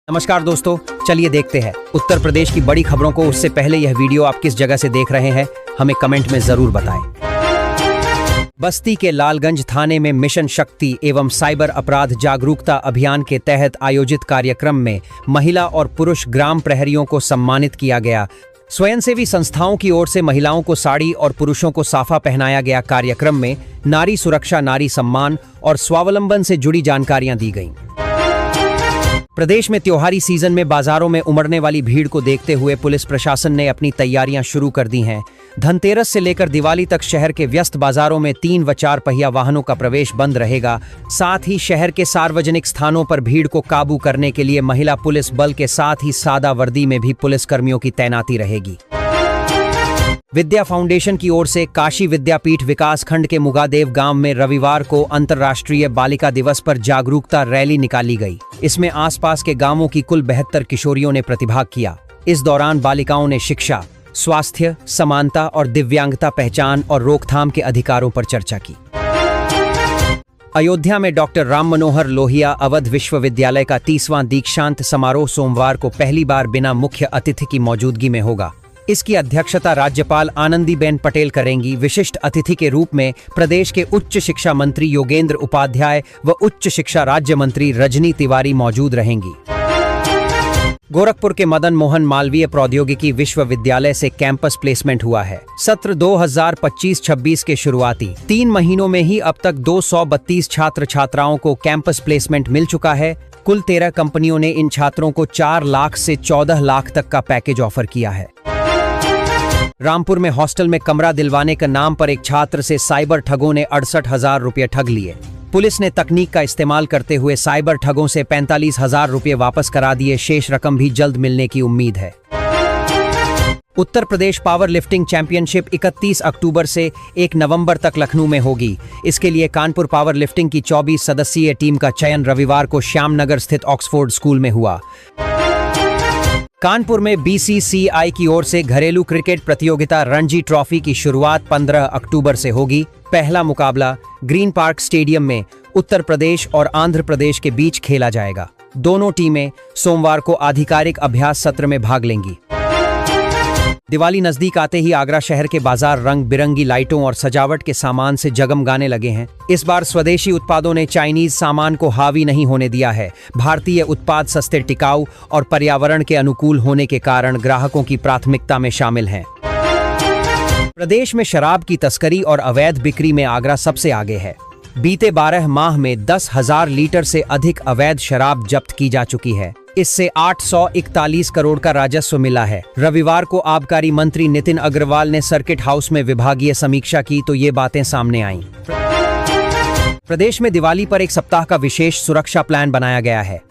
नमस्कार दोस्तों, चलिए देखते हैं उत्तर प्रदेश की बड़ी खबरों को। उससे पहले यह वीडियो आप किस जगह से देख रहे हैं हमें कमेंट में जरूर बताएं। बस्ती के लालगंज थाने में मिशन शक्ति एवं साइबर अपराध जागरूकता अभियान के तहत आयोजित कार्यक्रम में महिला और पुरुष ग्राम प्रहरियों को सम्मानित किया गया। स्वयंसेवी संस्थाओं की ओर से महिलाओं को साड़ी और पुरुषों को साफा पहनाया गया। कार्यक्रम में नारी सुरक्षा, नारी सम्मान और स्वावलंबन से जुड़ी जानकारियां दी गईं। प्रदेश में त्योहारी सीजन में बाजारों में उमड़ने वाली भीड़ को देखते हुए पुलिस प्रशासन ने अपनी तैयारियां शुरू कर दी हैं। धनतेरस से लेकर दिवाली तक शहर के व्यस्त बाजारों में 3 व 4 पहिया वाहनों का प्रवेश बंद रहेगा। साथ ही शहर के सार्वजनिक स्थानों पर भीड़ को काबू करने के लिए महिला पुलिस बल के साथ ही सादा वर्दी में भी पुलिस कर्मियों की तैनाती रहेगी। विद्या फाउंडेशन की ओर से काशी विद्यापीठ विकास खंड के मुगादेव गांव में रविवार को अंतर्राष्ट्रीय बालिका दिवस पर जागरूकता रैली निकाली गई। इसमें आसपास के गांवों की कुल 72 किशोरियों ने प्रतिभाग किया। इस दौरान बालिकाओं ने शिक्षा, स्वास्थ्य, समानता और दिव्यांगता पहचान और रोकथाम के अधिकारों पर चर्चा की। अयोध्या में डॉक्टर राम मनोहर लोहिया अवध विश्वविद्यालय का 30वां दीक्षांत समारोह सोमवार को पहली बार बिना मुख्य अतिथि की मौजूदगी में होगा। इसकी अध्यक्षता राज्यपाल आनंदीबेन पटेल करेंगी। विशिष्ट अतिथि के रूप में प्रदेश के उच्च शिक्षा मंत्री योगेंद्र उपाध्याय व उच्च शिक्षा राज्य मंत्री रजनी तिवारी मौजूद रहेंगी। गोरखपुर के मदन मोहन मालवीय प्रौद्योगिकी विश्वविद्यालय से कैंपस प्लेसमेंट हुआ है। सत्र 2025-26 के शुरुआती 3 महीनों में ही अब तक 232 छात्र छात्राओं को कैंपस प्लेसमेंट मिल चुका है। कुल 13 कंपनियों ने इन छात्रों को 4 लाख से 14 लाख तक का पैकेज ऑफर किया है। रामपुर में हॉस्टल में कमरा दिलवाने के नाम पर एक छात्र से साइबर ठगों ने 68,000 रुपये ठग लिए। पुलिस ने तकनीक का इस्तेमाल करते हुए साइबर ठगों से 45,000 रुपये वापस करा दिए। शेष रकम भी जल्द मिलने की उम्मीद है। Uttar Pradesh power lifting championship 31 अक्टूबर से 1 नवंबर तक लखनऊ में होगी। इसके लिए कानपुर पावर लिफ्टिंग की 24 सदस्यीय टीम का चयन रविवार को श्यामनगर स्थित ऑक्सफोर्ड स्कूल में हुआ। कानपुर में बीसीसीआई की ओर से घरेलू क्रिकेट प्रतियोगिता रणजी ट्रॉफी की शुरुआत 15 अक्टूबर से होगी। पहला मुकाबला ग्रीन पार्क स्टेडियम में उत्तर प्रदेश और आंध्र प्रदेश के बीच खेला जाएगा। दोनों टीमें सोमवार को आधिकारिक अभ्यास सत्र में भाग लेंगी। दिवाली नजदीक आते ही आगरा शहर के बाजार रंग बिरंगी लाइटों और सजावट के सामान से जगमगाने लगे हैं। इस बार स्वदेशी उत्पादों ने चाइनीज सामान को हावी नहीं होने दिया है। भारतीय उत्पाद सस्ते, टिकाऊ और पर्यावरण के अनुकूल होने के कारण ग्राहकों की प्राथमिकता में शामिल हैं। प्रदेश में शराब की तस्करी और अवैध बिक्री में आगरा सबसे आगे है। बीते 12 माह में 10,000 लीटर से अधिक अवैध शराब जब्त की जा चुकी है। इससे 841 करोड़ का राजस्व मिला है। रविवार को आबकारी मंत्री नितिन अग्रवाल ने सर्किट हाउस में विभागीय समीक्षा की तो ये बातें सामने आईं। प्रदेश में दिवाली पर एक सप्ताह का विशेष सुरक्षा प्लान बनाया गया है।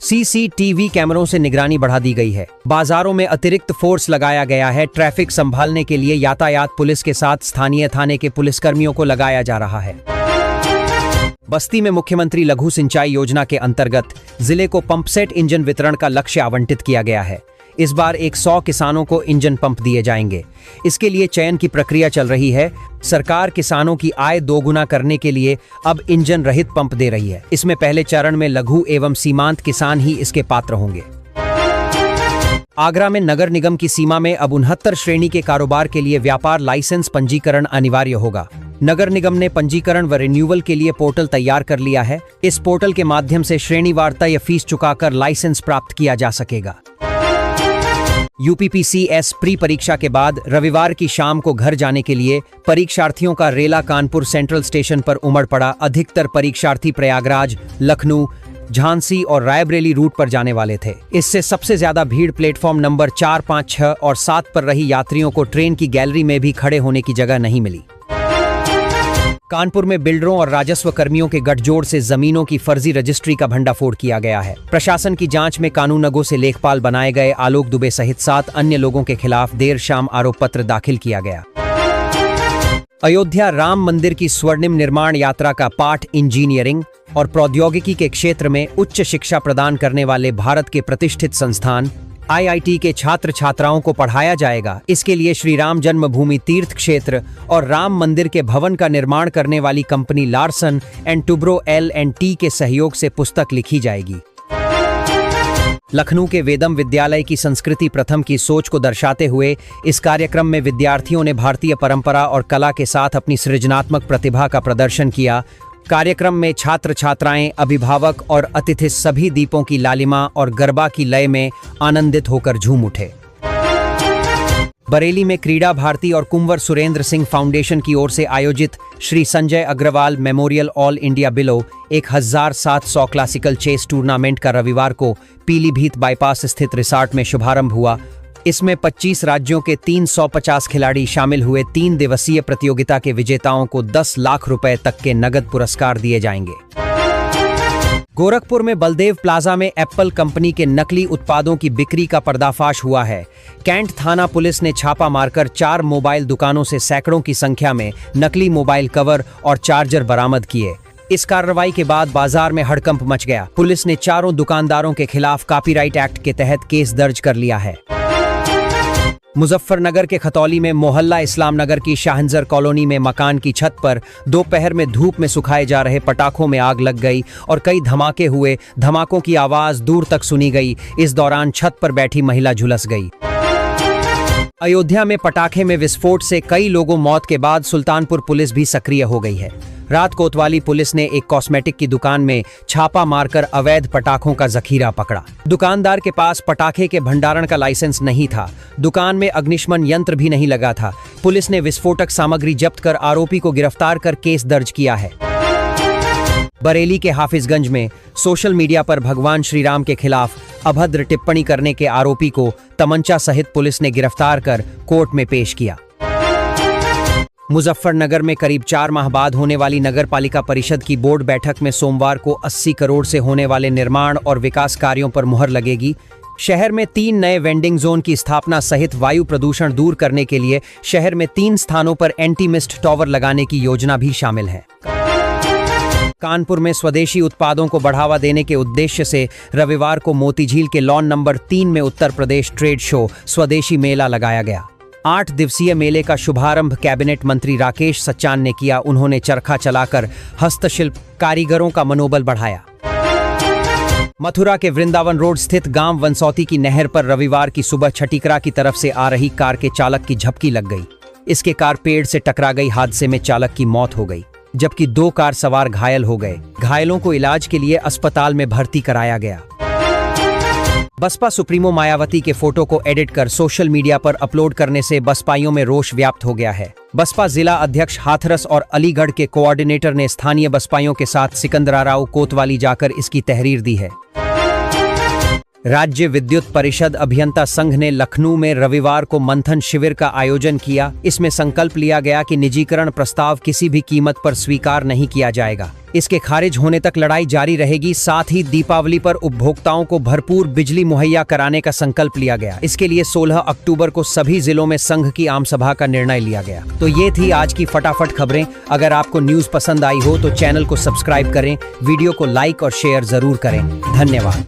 सीसीटीवी कैमरों से निगरानी बढ़ा दी गई है। बाजारों में अतिरिक्त फोर्स लगाया गया है। ट्रैफिक संभालने के लिए यातायात पुलिस के साथ स्थानीय थाने के पुलिसकर्मियों को लगाया जा रहा है। बस्ती में मुख्यमंत्री लघु सिंचाई योजना के अंतर्गत जिले को पंपसेट इंजन वितरण का लक्ष्य आवंटित किया गया है। इस बार 100 किसानों को इंजन पंप दिए जाएंगे। इसके लिए चयन की प्रक्रिया चल रही है। सरकार किसानों की आय दोगुना करने के लिए अब इंजन रहित पंप दे रही है। इसमें पहले चरण में लघु एवं सीमांत किसान ही इसके पात्र होंगे। आगरा में नगर निगम की सीमा में अब 69 श्रेणी के कारोबार के लिए व्यापार लाइसेंस पंजीकरण अनिवार्य होगा। नगर निगम ने पंजीकरण व रिन्यूअल के लिए पोर्टल तैयार कर लिया है। इस पोर्टल के माध्यम से श्रेणीवार तय फीस चुकाकर लाइसेंस प्राप्त किया जा सकेगा। यूपीपीसीएस प्री परीक्षा के बाद रविवार की शाम को घर जाने के लिए परीक्षार्थियों का रेला कानपुर सेंट्रल स्टेशन पर उमड़ पड़ा। अधिकतर परीक्षार्थी प्रयागराज, लखनऊ, झांसी और रायबरेली रूट पर जाने वाले थे। इससे सबसे ज्यादा भीड़ प्लेटफॉर्म नंबर 4, 5, 6 और 7 पर रही। यात्रियों को ट्रेन की गैलरी में भी खड़े होने की जगह नहीं मिली। कानपुर में बिल्डरों और राजस्व कर्मियों के गठजोड़ से जमीनों की फर्जी रजिस्ट्री का भंडाफोड़ किया गया है। प्रशासन की जांच में कानूनगो से लेखपाल बनाए गए आलोक दुबे सहित 7 अन्य लोगों के खिलाफ देर शाम आरोप पत्र दाखिल किया गया। अयोध्या राम मंदिर की स्वर्णिम निर्माण यात्रा का पाठ इंजीनियरिंग और प्रौद्योगिकी के क्षेत्र में उच्च शिक्षा प्रदान करने वाले भारत के प्रतिष्ठित संस्थान आईआईटी के छात्र छात्राओं को पढ़ाया जाएगा। इसके लिए श्री राम जन्मभूमि तीर्थ क्षेत्र और राम मंदिर के भवन का निर्माण करने वाली company Larsen and Toubro L&T के सहयोग से पुस्तक लिखी जाएगी। लखनऊ के वेदम विद्यालय की संस्कृति प्रथम की सोच को दर्शाते हुए इस कार्यक्रम में विद्यार्थियों ने भारतीय परंपरा और कला के साथ अपनी सृजनात्मक प्रतिभा का प्रदर्शन किया। कार्यक्रम में छात्र छात्राएं, अभिभावक और अतिथि सभी दीपों की लालिमा और गरबा की लय में आनंदित होकर झूम उठे। बरेली में क्रीड़ा भारती और कुंवर सुरेंद्र सिंह फाउंडेशन की ओर से आयोजित Shri Sanjay Agarwal memorial all India below 1700 classical chess tournament का रविवार को पीलीभीत बाईपास स्थित रिसॉर्ट में शुभारंभ हुआ। इसमें 25 राज्यों के 350 खिलाड़ी शामिल हुए। 3 दिवसीय प्रतियोगिता के विजेताओं को 10 लाख रुपए तक के नगद पुरस्कार दिए जाएंगे। गोरखपुर में बलदेव प्लाजा में एप्पल कंपनी के नकली उत्पादों की बिक्री का पर्दाफाश हुआ है। कैंट थाना पुलिस ने छापा मारकर 4 मोबाइल दुकानों से सैकड़ों की संख्या में नकली मोबाइल कवर और चार्जर बरामद किए। इस कार्रवाई के बाद बाजार में हड़कंप मच गया। पुलिस ने चारों दुकानदारों के खिलाफ कॉपीराइट एक्ट के तहत केस दर्ज कर लिया है। मुजफ्फरनगर के खतौली में मोहल्ला इस्लाम नगर की शाहनजर कॉलोनी में मकान की छत पर दोपहर में धूप में सुखाए जा रहे पटाखों में आग लग गई और कई धमाके हुए। धमाकों की आवाज दूर तक सुनी गई। इस दौरान छत पर बैठी महिला झुलस गई। अयोध्या में पटाखे में विस्फोट से कई लोगों मौत के बाद सुल्तानपुर पुलिस भी सक्रिय हो गई है। रात कोतवाली पुलिस ने एक कॉस्मेटिक की दुकान में छापा मारकर अवैध पटाखों का जखीरा पकड़ा। दुकानदार के पास पटाखे के भंडारण का लाइसेंस नहीं था। दुकान में अग्निशमन यंत्र भी नहीं लगा था। पुलिस ने विस्फोटक सामग्री जब्त कर आरोपी को गिरफ्तार कर केस दर्ज किया है। बरेली के हाफिजगंज में सोशल मीडिया पर भगवान श्री राम के खिलाफ अभद्र टिप्पणी करने के आरोपी को तमंचा सहित पुलिस ने गिरफ्तार कर कोर्ट में पेश किया। मुजफ्फरनगर में करीब 4 माह बाद होने वाली नगर पालिका परिषद की बोर्ड बैठक में सोमवार को 80 करोड़ से होने वाले निर्माण और विकास कार्यों पर मुहर लगेगी। शहर में 3 नए वेंडिंग जोन की स्थापना सहित वायु प्रदूषण दूर करने के लिए शहर में 3 स्थानों पर एंटी मिस्ट टावर लगाने की योजना भी शामिल है। कानपुर में स्वदेशी उत्पादों को बढ़ावा देने के उद्देश्य से रविवार को मोतीझील के लॉन नंबर 3 में उत्तर प्रदेश ट्रेड शो स्वदेशी मेला लगाया गया। 8 दिवसीय मेले का शुभारंभ कैबिनेट मंत्री राकेश सच्चान ने किया। उन्होंने चरखा चलाकर हस्तशिल्प कारीगरों का मनोबल बढ़ाया। मथुरा के वृंदावन रोड स्थित गांव वनसौती की नहर पर रविवार की सुबह छटीकरा की तरफ से आ रही कार के चालक की झपकी लग गई। इसके कार पेड़ से टकरा गई। हादसे में चालक की मौत हो गई, जबकि 2 कार सवार घायल हो गए। घायलों को इलाज के लिए अस्पताल में भर्ती कराया गया। बसपा सुप्रीमो मायावती के फोटो को एडिट कर सोशल मीडिया पर अपलोड करने से बसपाइयों में रोष व्याप्त हो गया है। बसपा जिला अध्यक्ष हाथरस और अलीगढ़ के कोऑर्डिनेटर ने स्थानीय बसपाइयों के साथ सिकंदराराव कोतवाली जाकर इसकी तहरीर दी है। राज्य विद्युत परिषद अभियंता संघ ने लखनऊ में रविवार को मंथन शिविर का आयोजन किया। इसमें संकल्प लिया गया कि निजीकरण प्रस्ताव किसी भी कीमत पर स्वीकार नहीं किया जाएगा। इसके खारिज होने तक लड़ाई जारी रहेगी। साथ ही दीपावली पर उपभोक्ताओं को भरपूर बिजली मुहैया कराने का संकल्प लिया गया। इसके लिए 16 अक्टूबर को सभी जिलों में संघ की आम सभा का निर्णय लिया गया। तो ये थी आज की फटाफट खबरें। अगर आपको न्यूज़ पसंद आई हो तो चैनल को सब्सक्राइब करें, वीडियो को लाइक और शेयर जरूर करें। धन्यवाद।